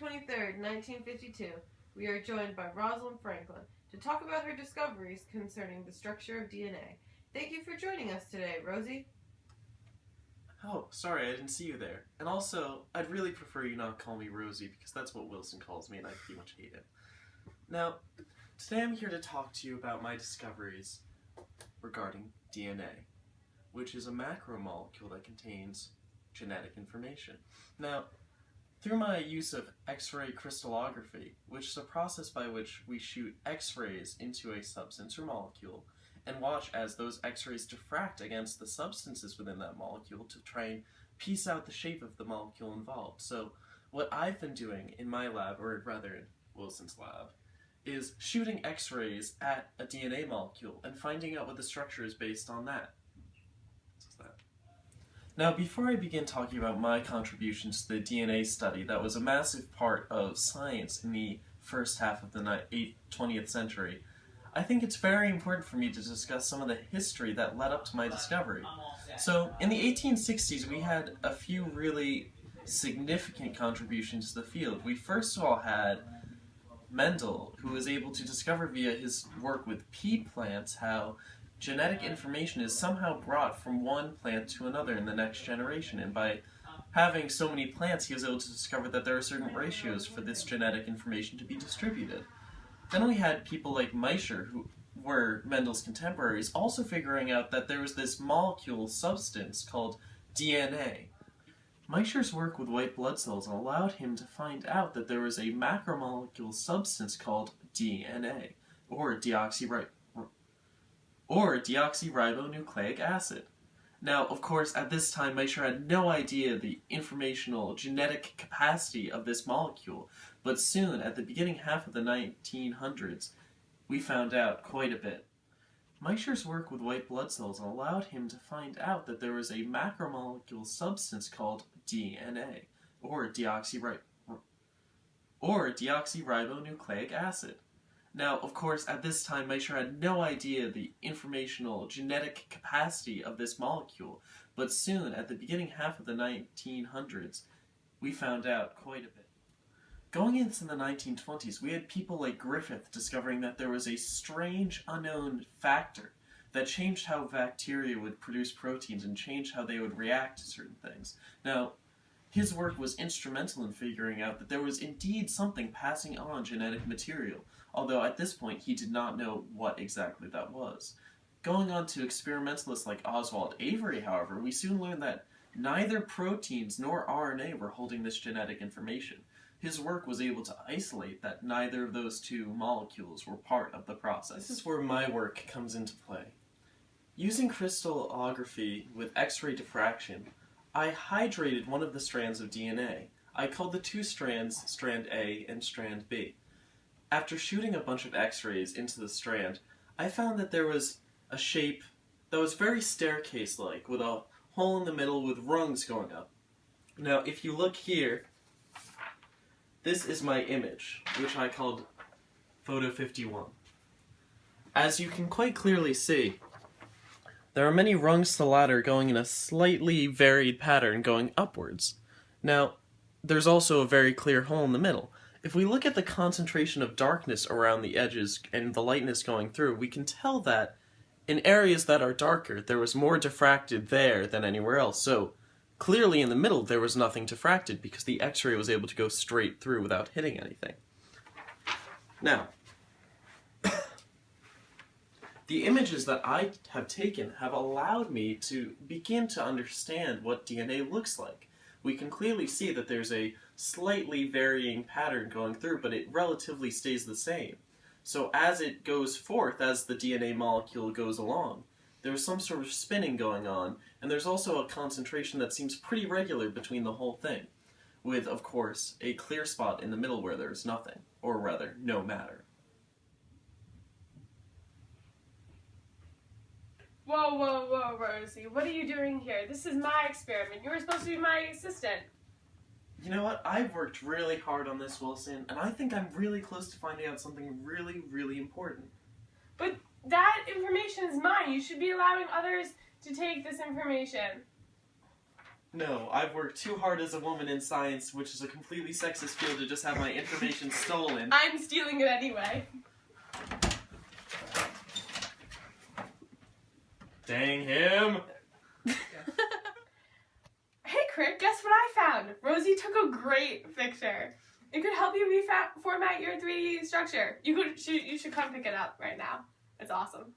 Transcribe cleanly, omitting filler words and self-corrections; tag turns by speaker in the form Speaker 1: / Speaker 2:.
Speaker 1: 23rd, 1952, we are joined by Roslind Franklin to talk about her discoveries concerning the structure of DNA. Thank you for joining us today, Rosie.
Speaker 2: Oh, sorry, I didn't see you there. And also, I'd really prefer you not call me Rosie, because that's what Wilson calls me, and I pretty much hate it. Now, today I'm here to talk to you about my discoveries regarding DNA, which is a macromolecule that contains genetic information. Now, through my use of X-ray crystallography, which is a process by which we shoot X-rays into a substance or molecule, and watch as those X-rays diffract against the substances within that molecule to try and piece out the shape of the molecule involved. So what I've been doing in my lab, or rather in Wilson's lab, is shooting X-rays at a DNA molecule and finding out what the structure is based on that. Now, before I begin talking about my contributions to the DNA study that was a massive part of science in the first half of the 20th century, I think it's very important for me to discuss some of the history that led up to my discovery. So, in the 1860s, we had a few really significant contributions to the field. We first of all had Mendel, who was able to discover via his work with pea plants how genetic information is somehow brought from one plant to another in the next generation, and by having so many plants he was able to discover that there are certain ratios for this genetic information to be distributed. Then we had people like Miescher, who were Mendel's contemporaries, also figuring out that there was this molecule substance called DNA. Miescher's work with white blood cells allowed him to find out that there was a macromolecule substance called DNA, or deoxyribonucleic acid. Now, of course, at this time, Miescher had no idea the informational genetic capacity of this molecule, but soon, at the beginning half of the 1900s, we found out quite a bit. Miescher's work with white blood cells allowed him to find out that there was a macromolecule substance called DNA, or deoxyribonucleic acid. Now, of course, at this time, Miescher had no idea the informational genetic capacity of this molecule, but soon, at the beginning half of the 1900s, we found out quite a bit. Going into the 1920s, we had people like Griffith discovering that there was a strange, unknown factor that changed how bacteria would produce proteins and changed how they would react to certain things. Now, his work was instrumental in figuring out that there was indeed something passing on genetic material, although at this point he did not know what exactly that was. Going on to experimentalists like Oswald Avery, however, we soon learned that neither proteins nor RNA were holding this genetic information. His work was able to isolate that neither of those two molecules were part of the process. This is where my work comes into play. Using crystallography with X-ray diffraction, I hydrated one of the strands of DNA. I called the two strands strand A and strand B. After shooting a bunch of X-rays into the strand, I found that there was a shape that was very staircase-like, with a hole in the middle with rungs going up. Now, if you look here, this is my image, which I called Photo 51. As you can quite clearly see, there are many rungs to the ladder going in a slightly varied pattern going upwards. Now, there's also a very clear hole in the middle. If we look at the concentration of darkness around the edges and the lightness going through, we can tell that in areas that are darker, there was more diffracted there than anywhere else. So, clearly in the middle, there was nothing diffracted because the X-ray was able to go straight through without hitting anything. Now, the images that I have taken have allowed me to begin to understand what DNA looks like. We can clearly see that there's a slightly varying pattern going through, but it relatively stays the same. So as it goes forth, as the DNA molecule goes along, there's some sort of spinning going on, and there's also a concentration that seems pretty regular between the whole thing, with, of course, a clear spot in the middle where there's nothing, or rather, no matter.
Speaker 3: Whoa, whoa, whoa, Rosie, what are you doing here? This is my experiment. You were supposed to be my assistant.
Speaker 2: You know what? I've worked really hard on this, Wilson, and I think I'm really close to finding out something really, really important.
Speaker 3: But that information is mine. You should be allowing others to take this information.
Speaker 2: No, I've worked too hard as a woman in science, which is a completely sexist field, to just have my information stolen.
Speaker 3: I'm stealing it anyway.
Speaker 2: Dang him!
Speaker 3: Hey, Crick, guess what I found? Rosie took a great picture. It could help you reformat your 3D structure. You should come pick it up right now. It's awesome.